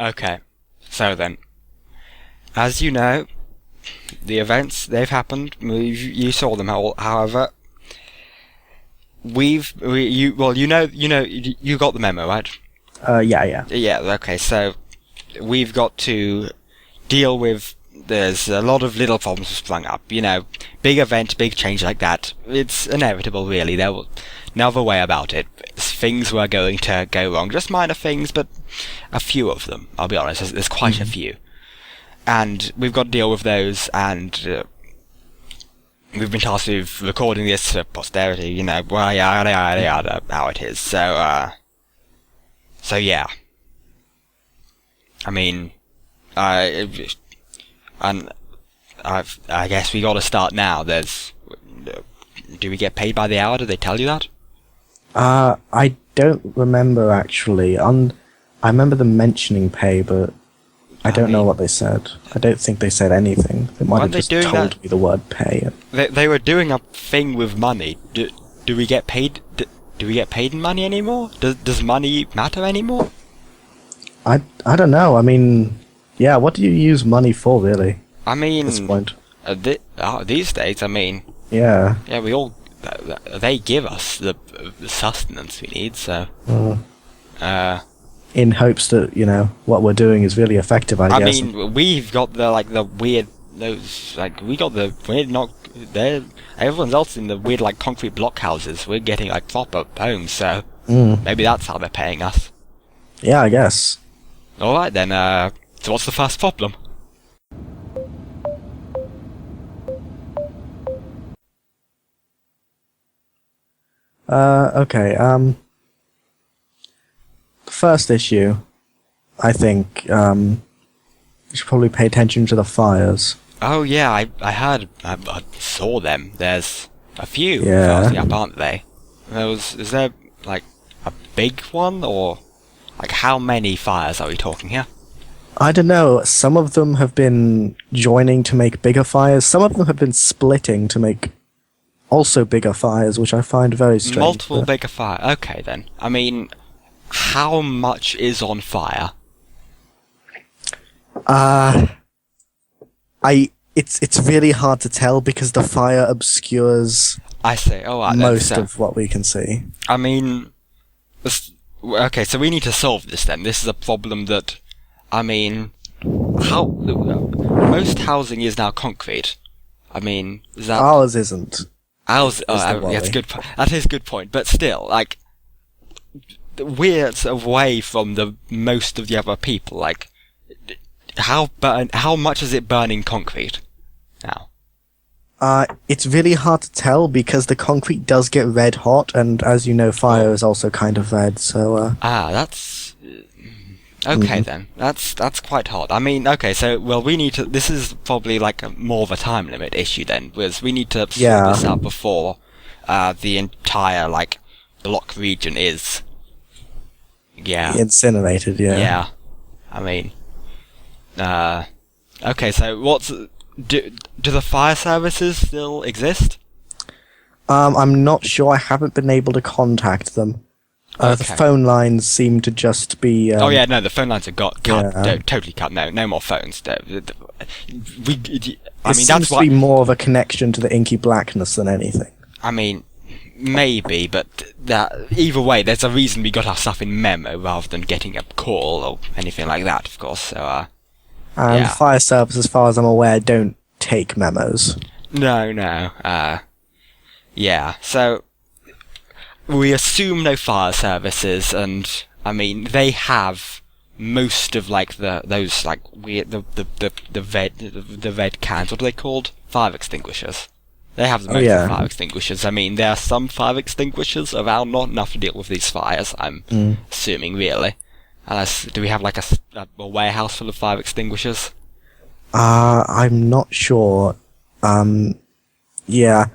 Okay. So then, as you know, the events, they've happened. You saw them all. However, you got the memo, right? Yeah. Yeah, okay, so we've got to deal with, there's a lot of little problems sprung up, big event, big change like that. It's inevitable, really. There was no other way about it. Things were going to go wrong, just minor things, but a few of them, I'll be honest. There's quite a few. And we've got to deal with those, and we've been tasked with recording this for posterity, yada, how it is. So yeah. I mean, I guess we got to start now. Do we get paid by the hour? Did they tell you that? I don't remember actually. I remember them mentioning pay, but I don't know what they said. I don't think they said anything. They might have just told me the word pay. They were doing a thing with money. Do we get paid? Do we get paid in money anymore? Does money matter anymore? I don't know. I mean, yeah. What do you use money for, really? I mean, at this point, these days, I mean, yeah, we all they give us the sustenance we need. So, in hopes that what we're doing is really effective. I guess. I mean, we've got the weird we got the weird everyone else in the weird concrete block houses. We're getting proper homes, so maybe that's how they're paying us. Yeah, I guess. All right then. So what's the first problem? Okay. The first issue, I think, you should probably pay attention to the fires. Oh yeah, I saw them. There's a few Yeah. up, aren't they? Is there a big one, or how many fires are we talking here? I don't know. Some of them have been joining to make bigger fires. Some of them have been splitting to make also bigger fires, which I find very strange. Multiple bigger fires. Okay then. I mean, how much is on fire? It's really hard to tell because the fire obscures I see. most of what we can see. I mean, okay, so we need to solve this then. This is a problem that, I mean, most housing is now concrete. I mean, is that... Ours isn't. Ours, that's good. That is a good point. But still, we're away from most of the other people. How much is it burning concrete now? It's really hard to tell because the concrete does get red hot, and as you know, fire is also kind of red. So that's okay then. That's quite hot. I mean, okay, so we need to. This is probably more of a time limit issue then, because we need to sort this out before the entire block region is incinerated. Yeah. I mean, okay, so do the fire services still exist? I'm not sure. I haven't been able to contact them. The phone lines seem to just be... the phone lines are cut. Totally cut. No more phones. It seems to be more of a connection to the inky blackness than anything. I mean, maybe, but either way, there's a reason we got our stuff in memo rather than getting a call or anything like that, of course. So, fire service, as far as I'm aware, don't take memos. No. Yeah, so we assume no fire services, and I mean they have most of those weird the red cans. What are they called? Fire extinguishers. They have the most of fire extinguishers. I mean, there are some fire extinguishers around, not enough to deal with these fires. I'm assuming, really. Unless, do we have a warehouse full of fire extinguishers? I'm not sure. Yeah.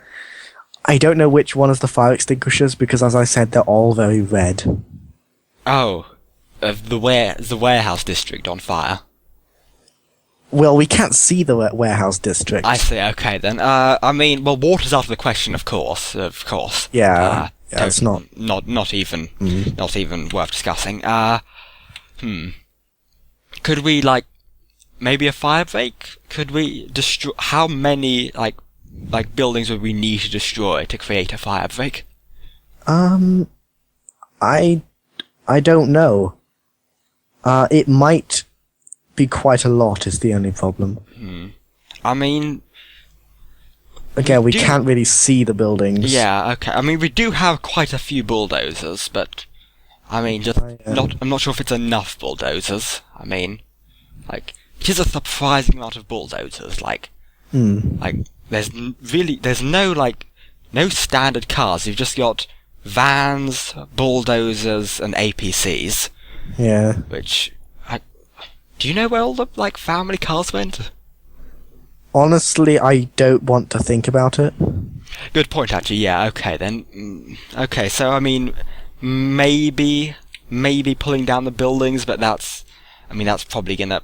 I don't know which one is the fire extinguishers because, as I said, they're all very red. Oh, the warehouse district on fire. Well, we can't see the warehouse district. I see. Okay, then. I mean, water's out of the question, of course. Yeah. It's not even worth discussing. could we, like, maybe a fire break? Could we destroy... How many, like buildings would we need to destroy to create a fire break? I don't know. It might be quite a lot is the only problem. I mean... Again, we can't really see the buildings. Yeah, okay. I mean, we do have quite a few bulldozers, but... I mean, I'm not sure if it's enough bulldozers. I mean, like, it is a surprising amount of bulldozers, like... Like, there's no standard cars. You've just got vans, bulldozers, and APCs. Yeah. Which, do you know where all the, like, family cars went? Honestly, I don't want to think about it. Good point, actually. Yeah. Okay, then. Okay, so I mean, maybe pulling down the buildings, but that's probably gonna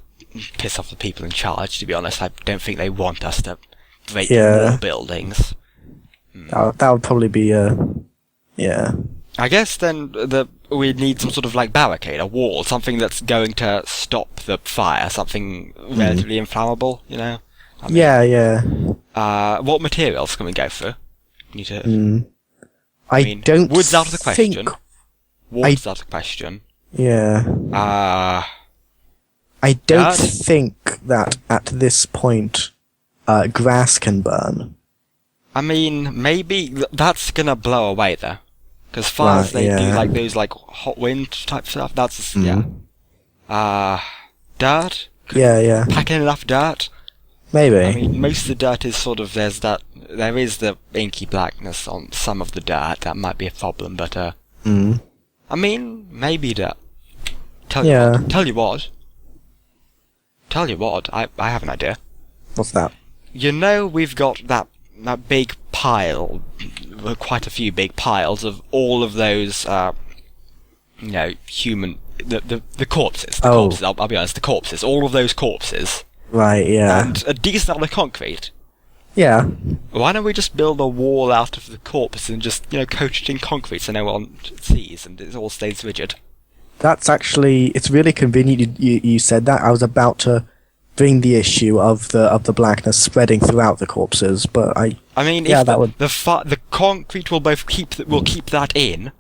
piss off the people in charge. To be honest, I don't think they want us to break more buildings. That would probably be yeah. I guess then we need some sort of like barricade, a wall, something that's going to stop the fire, something relatively inflammable, you know? I mean, yeah. What materials can we go for? Need to. I mean, don't. Wood's out of the question. Wood's out of the question. Yeah. I don't think that at this point, grass can burn. I mean, maybe that's gonna blow away though, because fires they do like those like hot wind type stuff. That's dirt. Yeah. Packing enough dirt. Maybe. I mean, most of the dirt is sort of there is the inky blackness on some of the dirt. That might be a problem, but I mean, maybe dirt. Tell you what. I have an idea. What's that? You know, we've got that big pile, quite a few big piles of all of those, human, the corpses. Corpses, I'll be honest, the corpses. All of those corpses. Right, yeah. And a decent amount of concrete. Yeah. Why don't we just build a wall out of the corpses and just, coat it in concrete so no one sees and it all stays rigid? That's actually, it's really convenient you said that. I was about to bring the issue of the blackness spreading throughout the corpses, but I mean, if the concrete will both keep that in,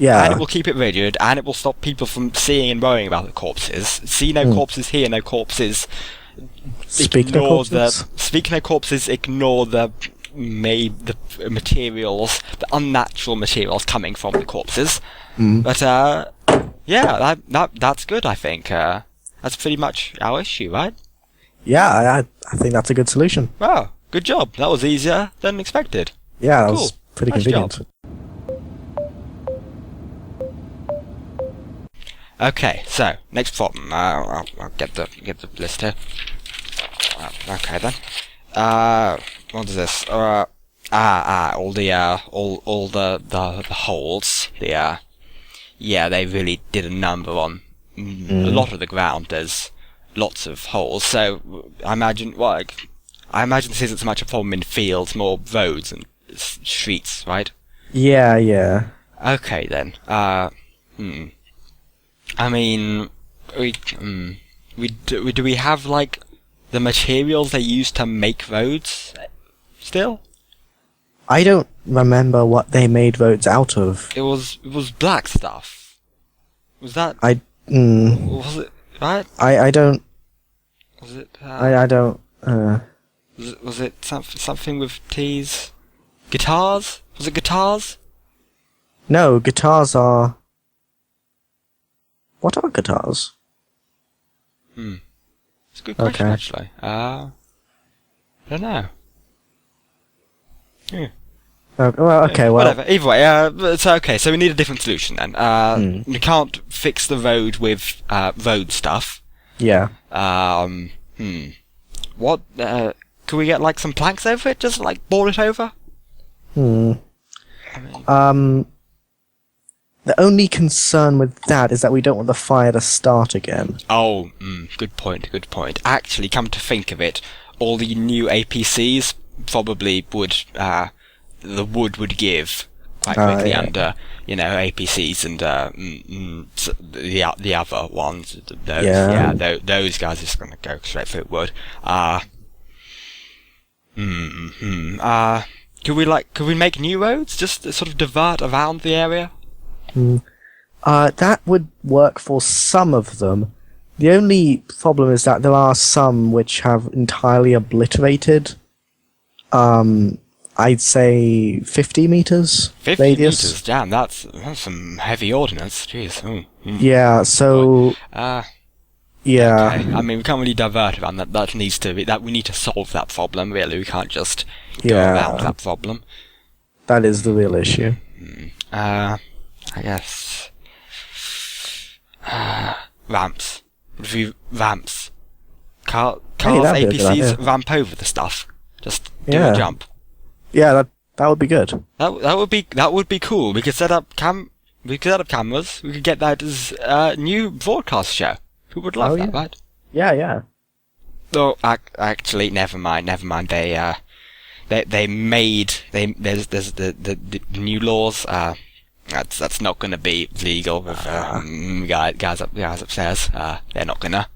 and it will keep it rigid, and it will stop people from seeing and worrying about the corpses. See no corpses, hear no corpses. Speak no corpses. Ignore the materials, the unnatural materials coming from the corpses. But that's good. I think that's pretty much our issue, right? Yeah, I think that's a good solution. Wow, good job. That was easier than expected. Yeah, that was pretty convenient. Okay, so next problem. I'll get the list here. Okay then. What is this? All the holes. They really did a number on a lot of the ground. There's lots of holes. So I imagine this isn't so much a problem in fields, more roads and streets, right? Yeah. Okay then. I mean, do we have like the materials they use to make roads still? I don't remember what they made roads out of. It was black stuff. Was that? Was it right? I don't. Was it? I don't. Was it something with T's? Guitars? Was it guitars? No, guitars are. What are guitars? It's a good question, actually. I don't know. Yeah. Okay, well... Whatever, either way, it's okay, so we need a different solution then. We can't fix the road with road stuff. Yeah. What, could we get, like, some planks over it? Just, like, board it over? The only concern with that is that we don't want the fire to start again. Oh, good point. Actually, come to think of it, all the new APCs probably would, the wood would give quite quickly under, APCs and the other ones. Those guys are just going to go straight forward. Could we make new roads just to sort of divert around the area? That would work for some of them. The only problem is that there are some which have entirely obliterated. I'd say 50 meters 50 radius. meters, damn, that's some heavy ordnance. Jeez. Yeah, so... yeah. Okay. I mean, we can't really divert around that. That needs to be... we need to solve that problem, really. We can't just go around that problem. That is the real issue. I guess... ramps. Ramps. Cars, APCs, ramp over the stuff. Just do a jump. Yeah, that would be good. That would be cool. We could set up cameras. We could get that as a new broadcast show. Who would love that, right? Yeah. Oh, actually, never mind. There's the new laws. That's not going to be legal with guys upstairs. They're not gonna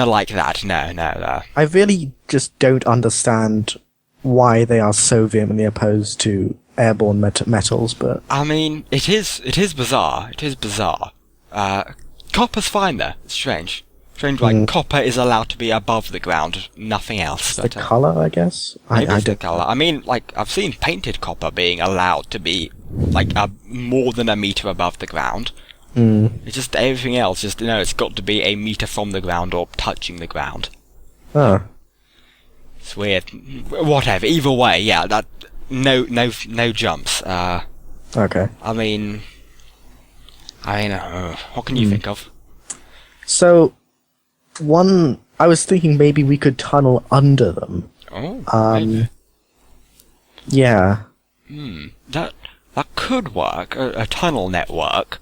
like that. No. I really just don't understand why they are so vehemently opposed to airborne metals, but I mean, it is bizarre. It is bizarre. Copper's fine though. It's strange. Like copper is allowed to be above the ground, nothing else. The colour, I guess. Maybe it's the colour. I mean, like I've seen painted copper being allowed to be like more than a meter above the ground. It's just everything else. It's got to be a meter from the ground or touching the ground. Oh. It's weird. Whatever. Either way, yeah. That no jumps. Okay. I mean, what can you think of? So, I was thinking maybe we could tunnel under them. Oh. Maybe. Yeah. That could work. A tunnel network.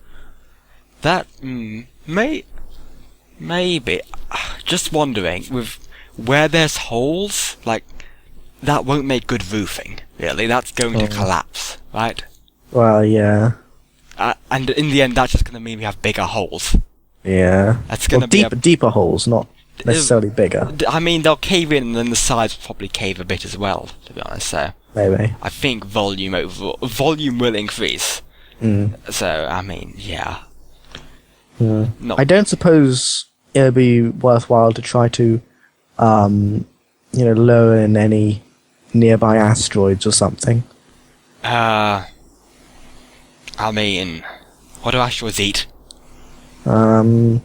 That maybe. Just wondering with. Where there's holes, like, that won't make good roofing, really. That's going to collapse, right? Well, yeah. And in the end, that's just going to mean we have bigger holes. Yeah. That's going to be deeper holes, not necessarily bigger. I mean, they'll cave in, and then the sides will probably cave a bit as well, to be honest, so... Maybe. I think volume will increase. So, I mean, yeah. I don't suppose it would be worthwhile to try to lower in any nearby asteroids or something. I mean, what do asteroids eat? I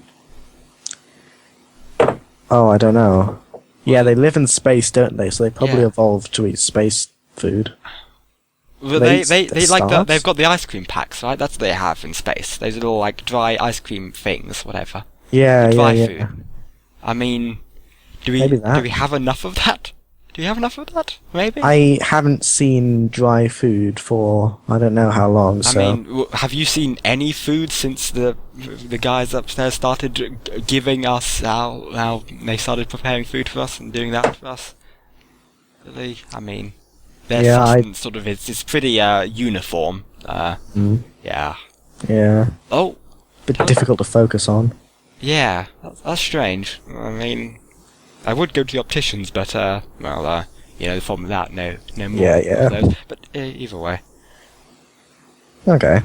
don't know. Yeah, they live in space, don't they? So they probably evolved to eat space food. Well, they like they've got the ice cream packs, right? That's what they have in space. Those little like dry ice cream things, whatever. Yeah, dry food. I mean, do we have enough of that? Do we have enough of that? Maybe. I haven't seen dry food for I don't know how long. I mean, have you seen any food since the guys upstairs started giving us how they started preparing food for us and doing that for us? Really? I mean, their sustenance sort of it's pretty uniform. Yeah. Yeah. Oh. Bit difficult to focus on. Yeah, that's strange. I mean, I would go to the opticians, but the problem with that, no more. Yeah. Of those. But either way. Okay.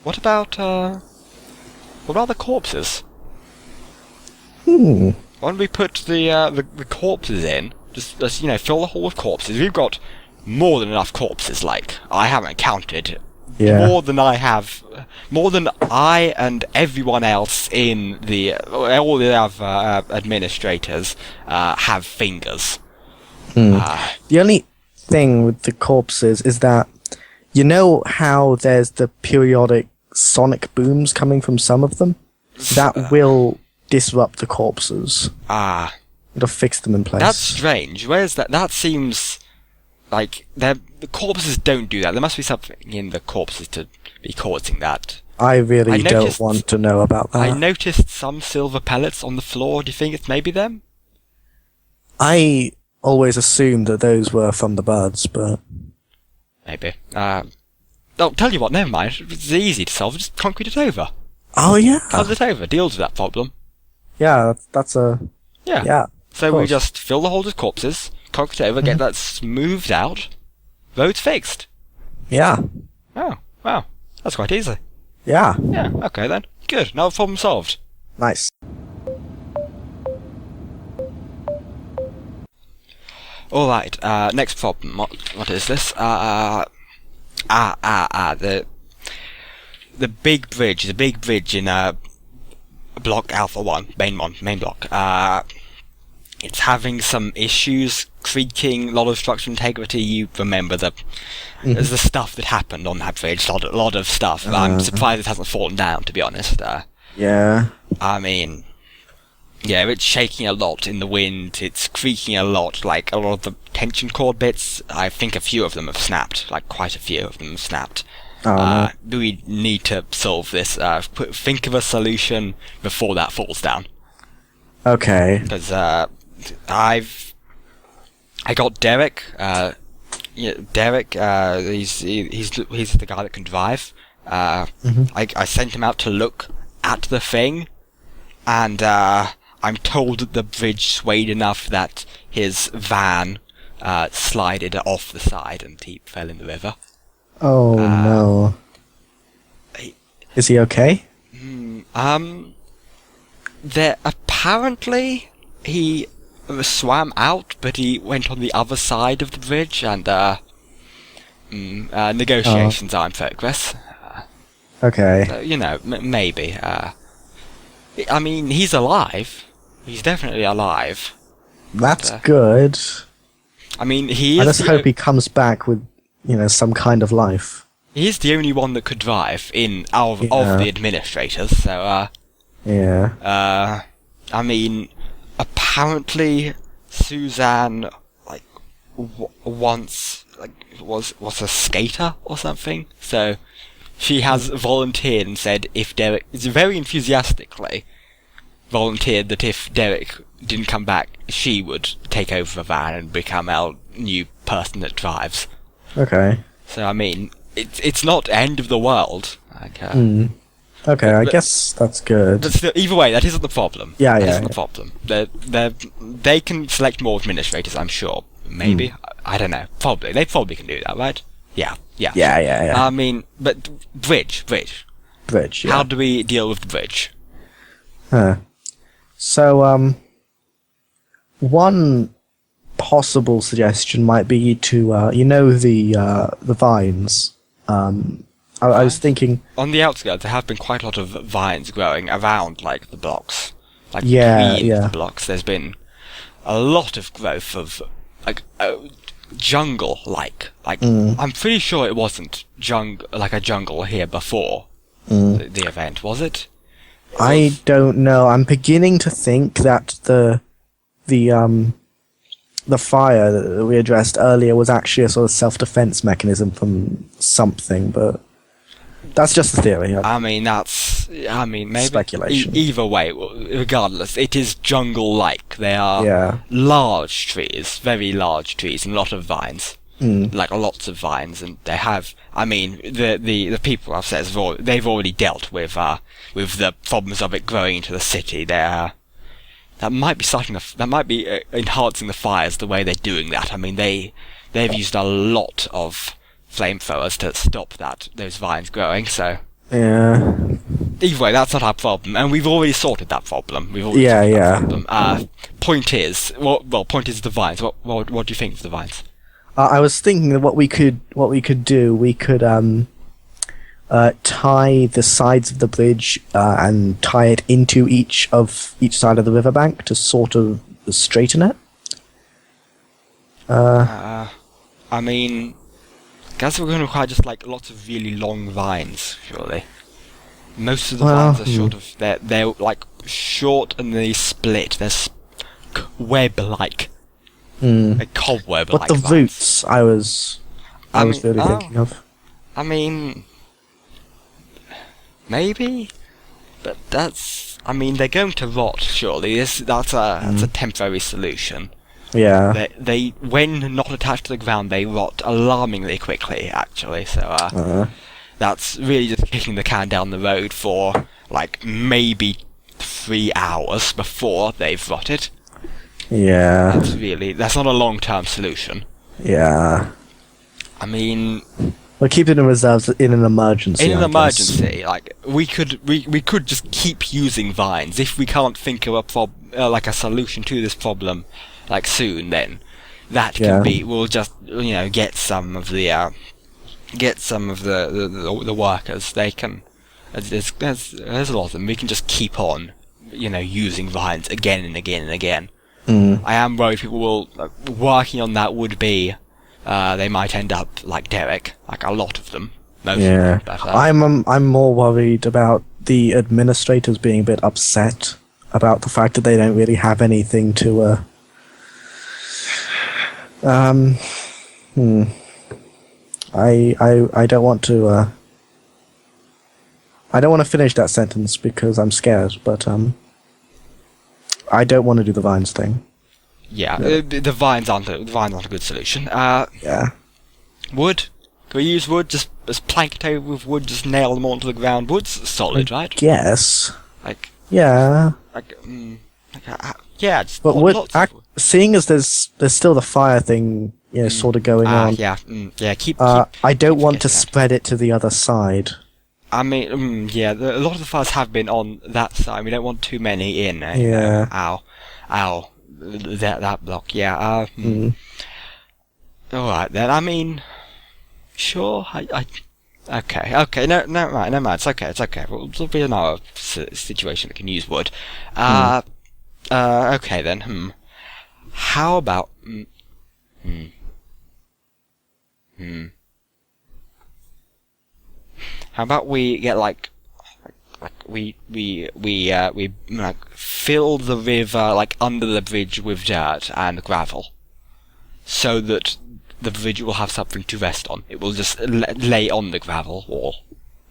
What about the corpses? Why don't we put the corpses in? Just fill the hall with corpses. We've got more than enough corpses. Like I haven't counted. Yeah. More than I and everyone else in all the other administrators have fingers. The only thing with the corpses is that how there's the periodic sonic booms coming from some of them? That will disrupt the corpses. It'll fix them in place. That's strange. Where's that? That seems like the corpses don't do that. There must be something in the corpses to be causing that. I really don't want to know about that. I noticed some silver pellets on the floor. Do you think it's maybe them? I always assumed that those were from the birds, but... Maybe. I'll tell you what, never mind. It's easy to solve, just concrete it over. Oh, yeah. Cover it over, deals with that problem. Yeah, that's a... Yeah. Yeah. So we just fill the holes with corpses, concrete over, get that smoothed out, road's fixed. Yeah. Oh, wow. That's quite easy. Yeah. Yeah, okay then. Good, now problem solved. Nice. Alright, next problem. What is this? The big bridge in block Alpha 1, main block. It's having some issues, creaking, a lot of structural integrity. You remember there's the stuff that happened on that bridge, a lot of stuff. I'm surprised it hasn't fallen down, to be honest. Yeah. I mean, yeah, it's shaking a lot in the wind, it's creaking a lot, like a lot of the tension cord bits, I think a few of them have snapped, like quite a few of them have snapped. No. We need to solve this, think of a solution before that falls down. Okay. Because, I got Derek, Derek, he's the guy that can drive. I sent him out to look at the thing, and I'm told that the bridge swayed enough that his van slided off the side and he fell in the river. Oh no. Is he okay? Apparently he swam out, but he went on the other side of the bridge, and negotiations are in progress. Okay. So, you know, maybe. I mean, he's alive. He's definitely alive. That's good. I mean, he is. I just hope he comes back with, some kind of life. He's the only one that could drive of the administrators. So, yeah. I mean, apparently Suzanne once was a skater or something. So she has volunteered and said if Derek, very enthusiastically volunteered that if Derek didn't come back, she would take over the van and become our new person that drives. Okay. So I mean, it's not end of the world. Okay, I guess that's good. But still, either way, that isn't the problem. Yeah, that isn't the problem. They can select more administrators, I'm sure. Maybe. I don't know. Probably. They probably can do that, right? Yeah. Yeah. I mean, but bridge. Bridge, yeah. How do we deal with the bridge? So, one possible suggestion might be to, the vines. I was thinking... On the outskirts, there have been quite a lot of vines growing around, the blocks. Between the blocks, there's been a lot of growth of, jungle-like. I'm pretty sure it wasn't a jungle here before the event, was it? I don't know. I'm beginning to think that the fire that we addressed earlier was actually a sort of self-defense mechanism from something, but that's just a theory. I mean, maybe speculation. Either way, regardless, it is jungle-like. They are large trees, very large trees, and a lot of vines. Lots of vines, and they have. I mean, the people upstairs they've already dealt with the problems of it growing into the city. That might be enhancing the fires the way they're doing that. I mean, they've used a lot of flamethrowers to stop those vines growing. So either way, that's not our problem, and we've already sorted that problem. Point is the vines. What do you think of the vines? I was thinking that what we could do, we could tie the sides of the bridge and tie it into each side of the riverbank to sort of straighten it. I mean, I guess we're going to require just lots of really long vines, surely. Most of the vines are sort of they're short and they split. They're web-like. A cobweb-like. But the vines. roots, I was really thinking of. I mean, maybe, but they're going to rot. Surely that's a temporary solution. Yeah. They when not attached to the ground, they rot alarmingly quickly, actually. So that's really just kicking the can down the road for like maybe 3 hours before they've rotted. Yeah. That's not a long-term solution. Yeah. I mean, we'll keep it in reserves in an emergency. In an I emergency, guess. like we could just keep using vines if we can't think of a solution to this problem, like soon. Then that can be. We'll just get some of the workers. They can. There's a lot of them. We can just keep on, using vines again and again and again. I am worried people will working on that would be. They might end up like Derek, like a lot of them. Yeah, I'm more worried about the administrators being a bit upset about the fact that they don't really have anything to. I don't want to. I don't want to finish that sentence because I'm scared, but I don't want to do the vines thing. Yeah, the vines aren't a good solution. Yeah. Wood? Can we use wood? Just plank it over with wood, just nail them onto the ground. Wood's solid, right? Yes. Yeah. But wood, seeing as there's still the fire thing, sort of going on. Yeah. Keep. I don't want to spread it to the other side. I mean, a lot of the fires have been on that side. We don't want too many in. Yeah. Ow. That block, yeah. Alright then, I mean, sure, okay, no, right, never mind, it's okay, there'll be another situation that can use wood. Okay then, how about, how about we get we fill the river under the bridge with dirt and gravel, so that the bridge will have something to rest on. It will just lay on the gravel wall,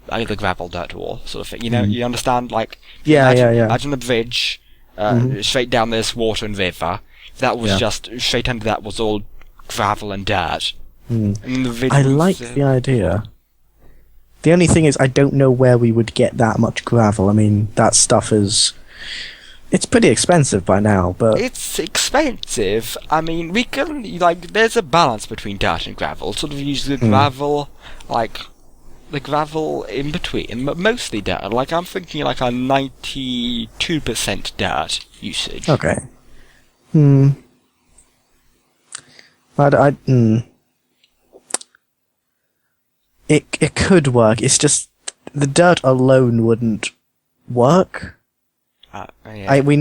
the gravel dirt wall sort of thing. You understand? Imagine the bridge, straight down this water and river. That was just straight under that was all gravel and dirt. And the I like the idea. The only thing is, I don't know where we would get that much gravel. I mean, that stuff it's pretty expensive by now, but... It's expensive. I mean, we can, there's a balance between dirt and gravel. Sort of use the gravel, the gravel in between, but mostly dirt. I'm thinking a 92% dirt usage. Okay. It could work. It's just the dirt alone wouldn't work. Yeah. We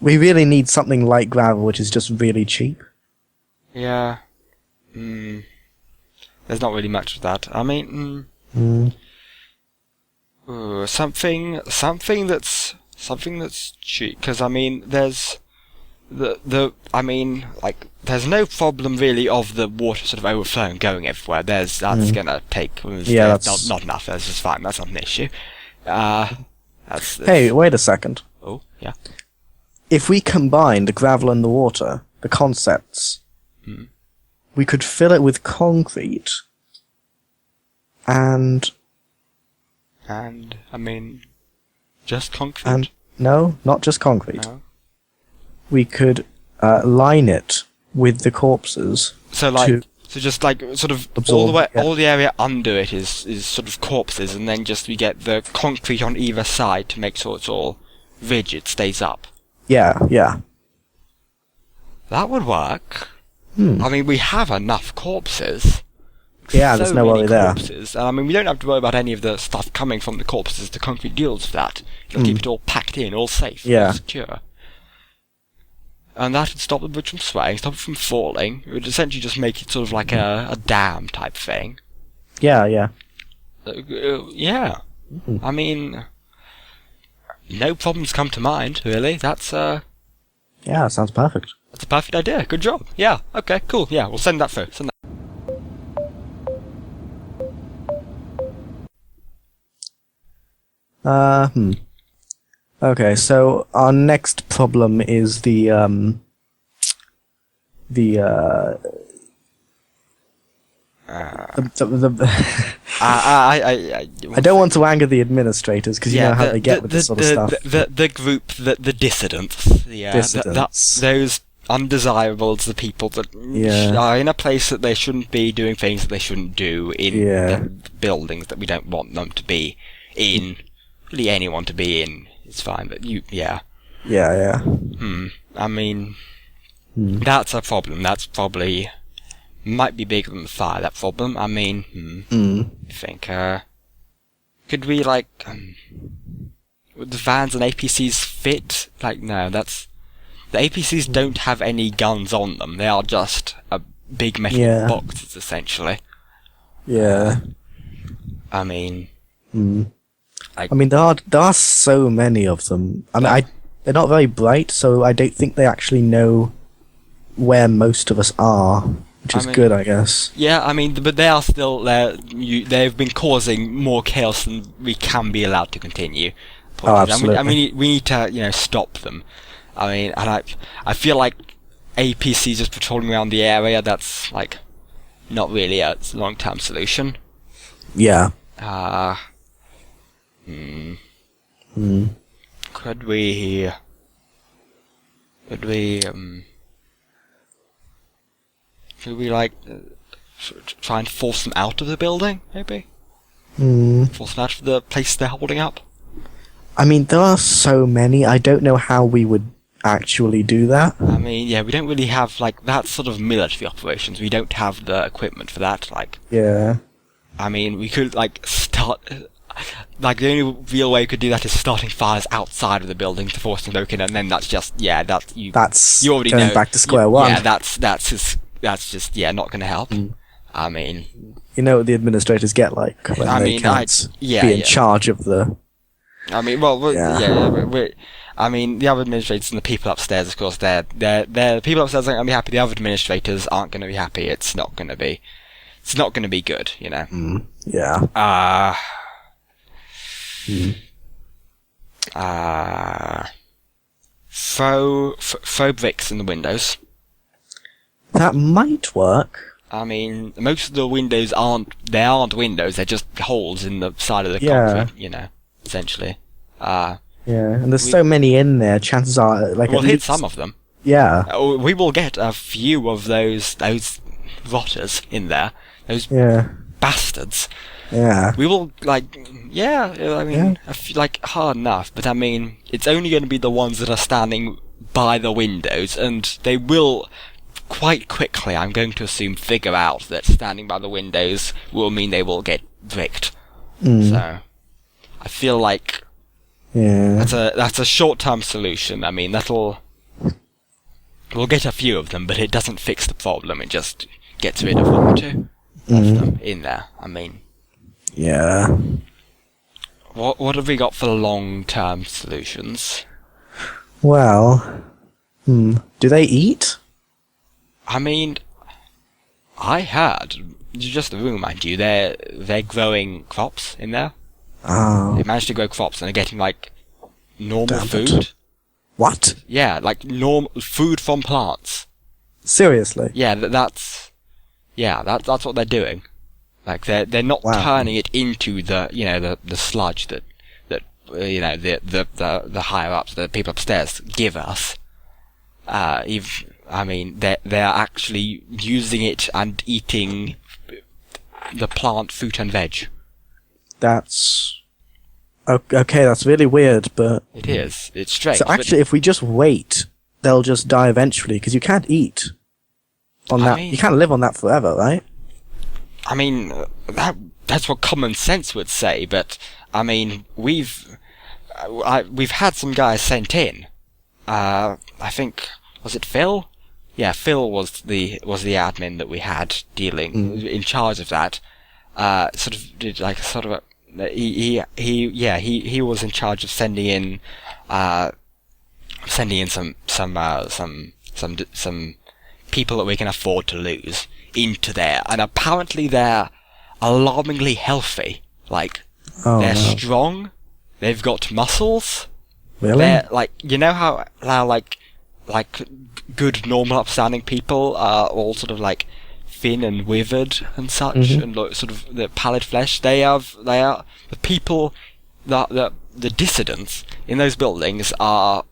really need something like gravel, which is just really cheap. Yeah. There's not really much of that. I mean, something that's cheap. Because I mean, there's there's no problem really of the water sort of overflowing, going everywhere. That's gonna take. That's not enough. That's just fine. That's not an issue. Hey, wait a second. Oh, yeah. If we combine the gravel and the water, the concepts, we could fill it with concrete, and I mean, just concrete. And no, not just concrete. No. We could line it with the corpses. So just sort of absorb, all the area under it is sort of corpses, and then just we get the concrete on either side to make sure it's all rigid, stays up. Yeah. That would work. I mean, we have enough corpses. Yeah, there's no worry there. I mean, we don't have to worry about any of the stuff coming from the corpses. The concrete deals with that. It'll keep it all packed in, all safe, all secure. And that would stop the bridge from swaying, stop it from falling. It would essentially just make it sort of like a dam type thing. Yeah. Yeah. I mean, no problems come to mind, really. That's, yeah, sounds perfect. That's a perfect idea. Good job. Yeah, okay, cool. Yeah, we'll send that through. Okay, so our next problem is the the I don't want to anger the administrators because you know how they get with this sort of stuff. The group, the dissidents, those undesirables, the people that are in a place that they shouldn't be, doing things that they shouldn't do in the buildings that we don't want them to be in. Really, anyone to be in is fine, but I mean, that's a problem. That's probably might be bigger than the fire. That problem. I mean, I think could we would the vans and APCs fit? Like, no, that's the APCs don't have any guns on them. They are just a big metal boxes, essentially. Yeah. I mean, there are so many of them. I mean, they're not very bright, so I don't think they actually know where most of us are, which is good, I guess. Yeah, I mean, but they are still there. They've been causing more chaos than we can be allowed to continue. Oh, absolutely. I mean, we need to, stop them. I mean, and I feel like APC just patrolling around the area, that's, not really a long-term solution. Yeah. Could we try and force them out of the building, maybe? Force them out of the place they're holding up? I mean, there are so many, I don't know how we would actually do that. I mean, we don't really have, that sort of military operations. We don't have the equipment for that, Yeah. I mean, we could, start... the only real way we could do that is starting fires outside of the building to force them broken, and then that's just, you already going know. Back to square one. Yeah, that's just, not going to help. I mean... You know what the administrators get when they can't be in charge of the... I mean, I mean, the other administrators and the people upstairs, of course, the people upstairs aren't going to be happy, the other administrators aren't going to be happy, it's not going to be good, Yeah. Throw bricks in the windows. That might work. I mean, most of the windows aren't windows, they're just holes in the side of the concrete, essentially. And there's so many in there, chances are... we'll hit some of them. Yeah. We will get a few of those rotters in there. Those bastards. Yeah. We will, I feel hard enough, but I mean, it's only going to be the ones that are standing by the windows, and they will, quite quickly, I'm going to assume, figure out that standing by the windows will mean they will get bricked. So, I feel like that's a short-term solution. I mean, we'll get a few of them, but it doesn't fix the problem, it just gets rid of one or two of them in there. I mean... Yeah. What have we got for long-term solutions? Well, do they eat? I mean, I heard, just a rumour, mind you, they're growing crops in there. Oh. They managed to grow crops and they're getting, normal food. What? Yeah, normal food from plants. Seriously? Yeah, that's what they're doing. They're not turning it into the sludge that the higher ups, the people upstairs give us. I mean, they're actually using it and eating the plant fruit and veg. That's okay. That's really weird, but it is. It's strange. So actually, if we just wait, they'll just die eventually because you can't eat on that. You can't live on that forever, right? I mean, that's what common sense would say, but I mean, we've had some guys sent in. I think, was it Phil? Yeah, Phil was the admin that we had dealing in charge of that. He was in charge of sending in some people that we can afford to lose into there, and apparently they're alarmingly healthy. They're strong, they've got muscles. Really? They're how like good, normal, upstanding people are all sort of like thin and withered and such, and sort of the pallid flesh. They are the people that the dissidents in those buildings are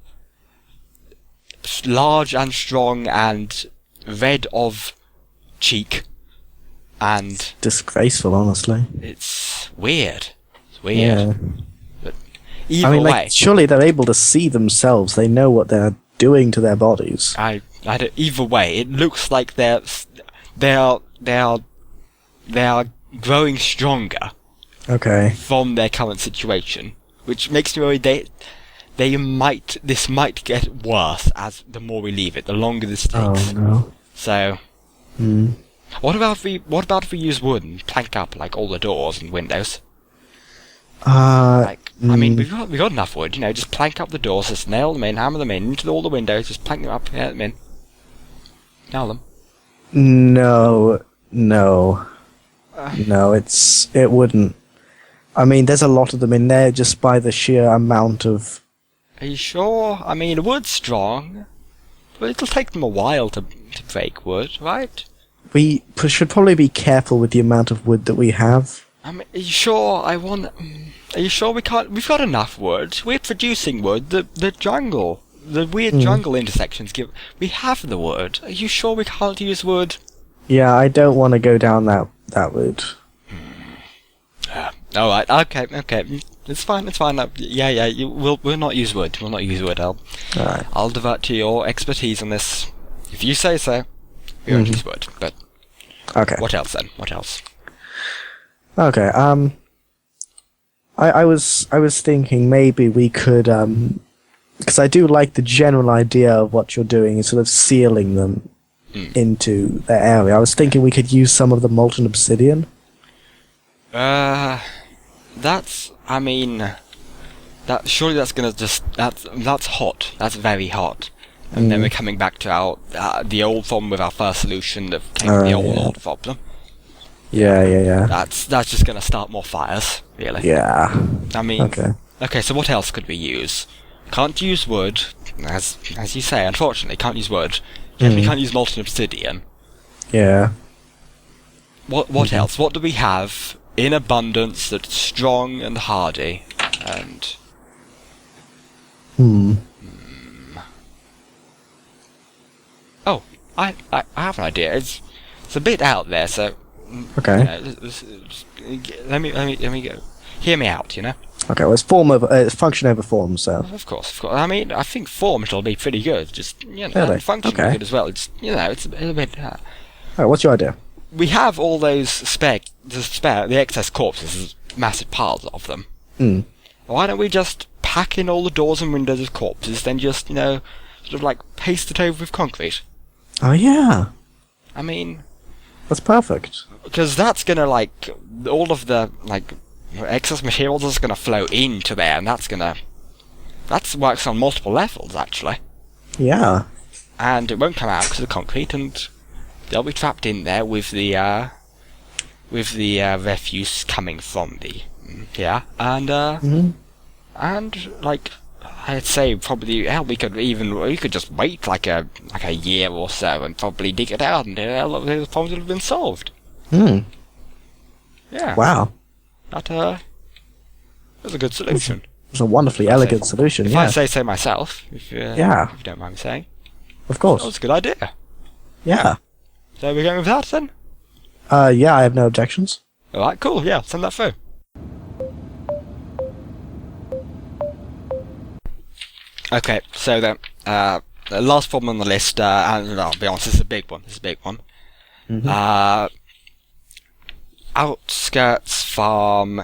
large and strong and red of cheek, and disgraceful, honestly. it's weird. Yeah. But either way, surely they're able to see themselves. They know what they're doing to their bodies. either way, it looks like they are growing stronger. Okay. From their current situation, which makes me worry this might get worse as the more we leave it, the longer this takes. Oh no. So, what about if we use wood and plank up like all the doors and windows? I mean, we've got enough wood, just plank up the doors, just nail them in, hammer them in, into all the windows, just plank them up, nail them in. Nail them. No, it wouldn't. I mean, there's a lot of them in there just by the sheer amount of... Are you sure? I mean, wood's strong, but it'll take them a while to break wood, right? We should probably be careful with the amount of wood that we have. I mean, are you sure? Are you sure we can't? We've got enough wood. We're producing wood. The jungle, the weird jungle intersections we have the wood. Are you sure we can't use wood? Yeah, I don't want to go down that route. All right. Okay. It's fine. We'll not use wood. I'll divert to your expertise on this. If you say so, we won't use wood. But okay. What else then? What else? Okay. I was thinking maybe we could because I do like the general idea of what you're doing is sort of sealing them into their area. I was thinking we could use some of the molten obsidian. Surely that's gonna that's hot. That's very hot. And then we're coming back to the old problem with our first solution that came from the old problem. Yeah. That's just gonna start more fires, really. Yeah. I mean, okay. So what else could we use? Can't use wood, as you say. Unfortunately, can't use wood. We can't use molten obsidian. Yeah. What else? What do we have in abundance that's strong and hardy? And oh, I have an idea. It's a bit out there, so okay. Let me go. Hear me out, Okay, well, it's function over form, so... Of course. I mean, I think form it'll be pretty good. Just, Really? Function will be good as well. It's, it's a bit... Alright, what's your idea? We have all those the excess corpses, massive piles of them. Why don't we just pack in all the doors and windows of corpses, then just, sort of like paste it over with concrete? Oh, yeah. I mean... That's perfect. Because that's gonna, all of the, excess materials is gonna flow into there, and that works on multiple levels, actually. Yeah. And it won't come out because of the concrete, and they'll be trapped in there with the refuse coming from the I'd say probably we could just wait like a year or so and probably dig it out, and a lot of those problems would have been solved. Yeah. Wow. That was a good solution. It's a wonderfully elegant solution. If yeah. I say so myself, if you don't mind me saying. Of course. That was a good idea. Yeah. So we're going with that then? Yeah, I have no objections. Alright, cool, yeah, send that through. Okay, so then, the last problem on the list, and I'll be honest, this is a big one. Outskirts Farm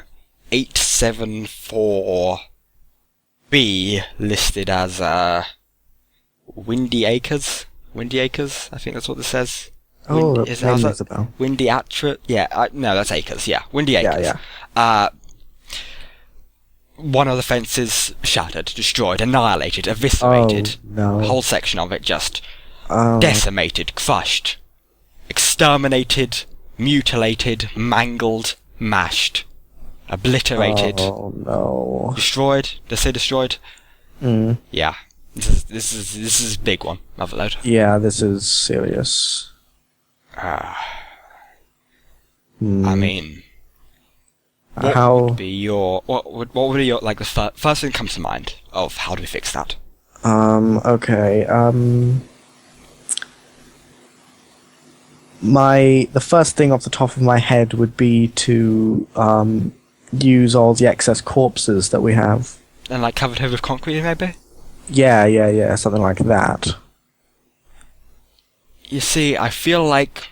874B listed as, Windy Acres? Windy Acres? I think that's what this says. Oh, that rings a bell. Windy Atra? Yeah, no, that's Acres, yeah. Windy Acres. Yeah. One of the fences shattered, destroyed, annihilated, eviscerated. Oh, no. A whole section of it just decimated, crushed, exterminated, mutilated, mangled, mashed, obliterated. Oh, no. Destroyed? Did I say destroyed? Yeah. This is a big one, Motherload. Yeah, this is serious. I mean, what would be your like the first thing that comes to mind of how do we fix that? Okay. The first thing off the top of my head would be to use all the excess corpses that we have. And like covered over with concrete, maybe? Yeah, something like that. You see, I feel like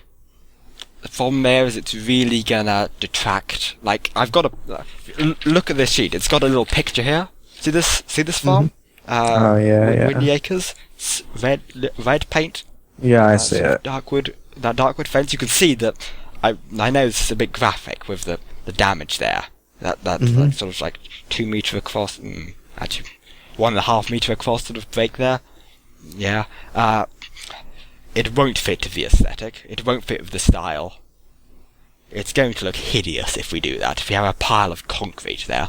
from there it's really gonna detract. Like, I've got look at this sheet. It's got a little picture here. See this farm? Windy Acres, red paint. Yeah, I see it. That darkwood fence. You can see that. I know this is a bit graphic with the damage there. That like, sort of like 2 meter across, actually 1.5 meter across sort of break there. Yeah. It won't fit the aesthetic. It won't fit with the style. It's going to look hideous if we do that. If we have a pile of concrete there.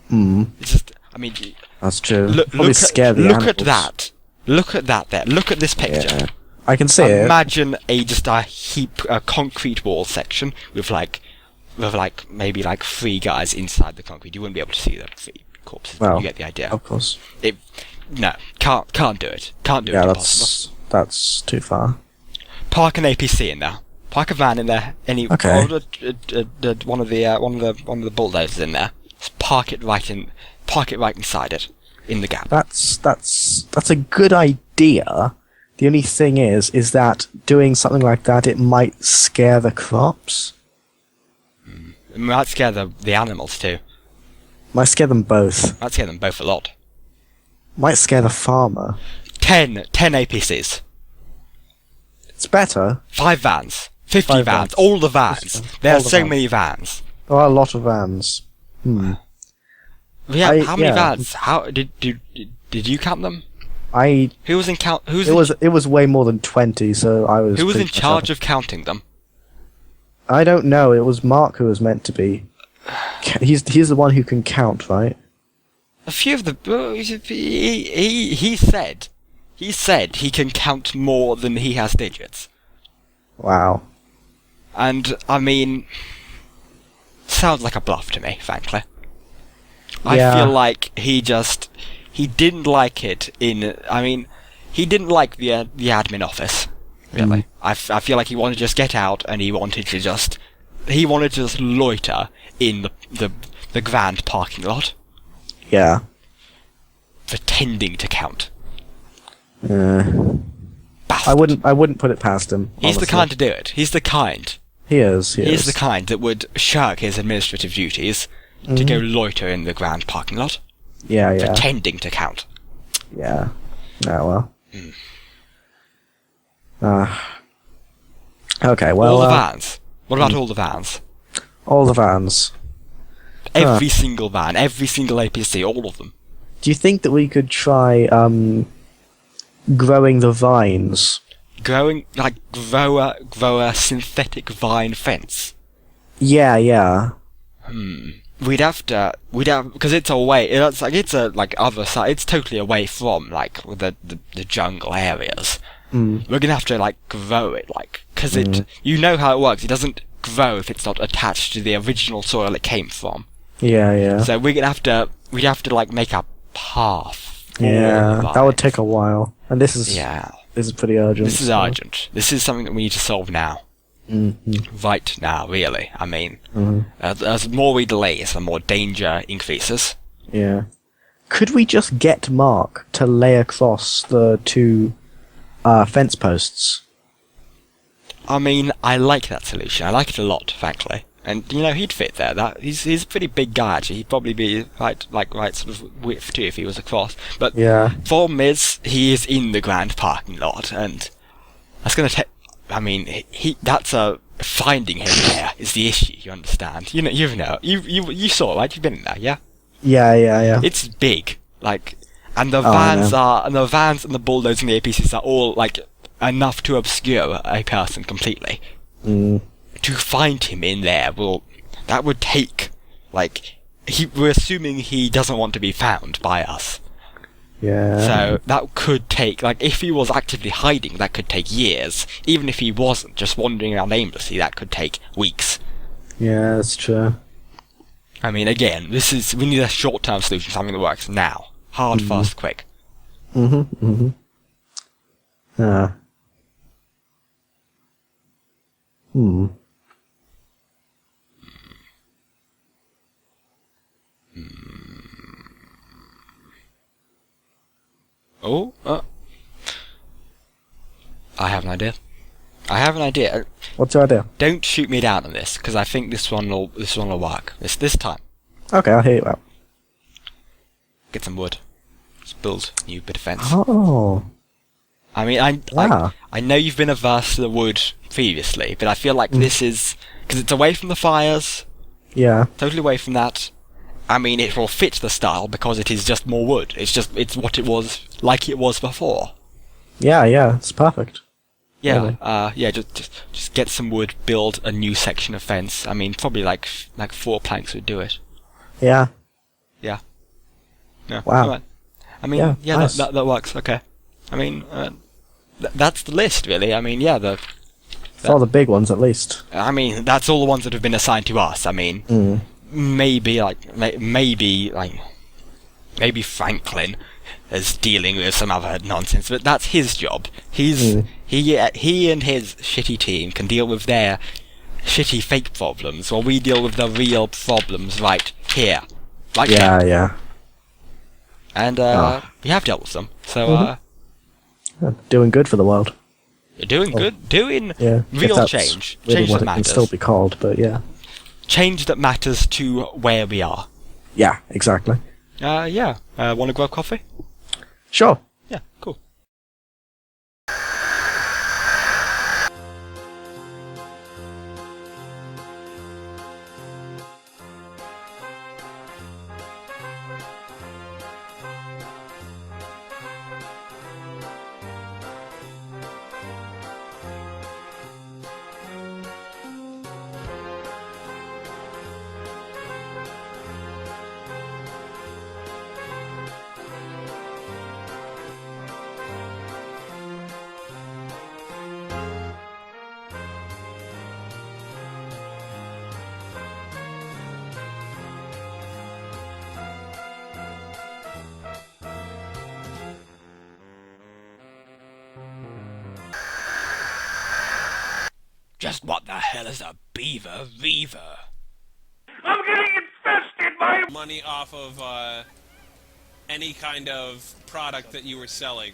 It's just, I mean, that's true. Look at that. Look at that there. Look at this picture. Yeah. I can see it. Imagine a concrete wall section with maybe 3 guys inside the concrete. You wouldn't be able to see the 3 corpses. Well, you get the idea. Of course. No, can't do it. Can't do it. Impossible. That's too far. Park an APC in there. Park a van in there. Okay. Or one of the bulldozers in there. Just park it right inside it, in the gap. That's a good idea. The only thing is that doing something like that, it might scare the crops. It might scare the animals too. Might scare them both. Might scare them both a lot. Might scare the farmer. 10 APCs. It's better. 5 vans. 50 vans. All the vans. There are so many vans. There are a lot of vans. Yeah, how many vans? How did you count them? Who was in count? It was way more than 20. So I was. Who was in charge of counting them? I don't know. It was Mark who was meant to be. He's the one who can count, right? A few of the he said he can count more than he has digits. Wow. And I mean, sounds like a bluff to me, frankly. Yeah. I feel like he didn't like it he didn't like the admin office, really. I feel like he wanted to just get out and he wanted to just loiter in the grand parking lot. Yeah. Pretending to count. I wouldn't put it past him. He's the kind to do it. He's the kind. He is. He's the kind that would shirk his administrative duties to go loiter in the grand parking lot. Yeah. Pretending to count. Yeah. Oh, well. Okay, well... All the vans. What about all the vans? All the vans. Every single van, every single APC, all of them. Do you think that we could try, growing the vines? Grow a synthetic vine fence? Yeah. We'd have, because it's away, it's other side, it's totally away from, the jungle areas. We're gonna have to, grow it, because you know how it works, it doesn't grow if it's not attached to the original soil it came from. Yeah. So we'd have to, make a path. Yeah, that would take a while. And this is pretty urgent. This is urgent. This is something that we need to solve now. Right now, really. I mean, as more we delay, the more danger increases. Yeah. Could we just get Mark to lay across the 2 fence posts? I mean, I like that solution. I like it a lot, frankly. And he'd fit there. He's a pretty big guy. Actually, he'd probably be right sort of width too if he was across. But problem is, he is in the grand parking lot, and that's gonna take. I mean, that's finding him there is the issue. You understand? You saw it, right? You've been in there, yeah. Yeah. It's big, and the vans and the bulldozers and the APCs are all enough to obscure a person completely. To find him in there that would take we're assuming he doesn't want to be found by us. Yeah. So that could take, like, if he was actively hiding, that could take years. Even if he wasn't, just wandering around aimlessly, that could take weeks. Yeah, that's true. I mean, again, we need a short-term solution, something that works now. Hard, fast, quick. Yeah. Oh, I have an idea. What's your idea? Don't shoot me down on this, because I think this one will work. This time. Okay, I'll hear you out. Get some wood. Let's build a new bit of fence. Oh. I mean, I know you've been averse to the wood previously, but I feel like this is, because it's away from the fires. Yeah. Totally away from that. I mean, it will fit the style because it is just more wood. It's what it was, like it was before. Yeah, it's perfect. Yeah, Really. just get some wood, build a new section of fence. I mean, probably like 4 planks would do it. Yeah. Yeah. Yeah. Wow. All right. I mean, yeah, nice. that works. Okay. I mean, that's the list, really. I mean, yeah, It's all the big ones, at least. I mean, that's all the ones that have been assigned to us. I mean, maybe Franklin is dealing with some other nonsense, but that's his job. He and his shitty team can deal with their shitty fake problems, while we deal with the real problems right here. Right here. Yeah. And we have dealt with them. So Yeah, doing good for the world. you're doing good, doing Yeah. If real that's change. Really Change what that it can matters. still be called, but yeah. Change that matters to where we are. Yeah, exactly. Yeah. Want to grab coffee? Sure. Yeah, cool. Just what the hell is a beaver reaver? I'm getting infested by money off of any kind of product that you were selling.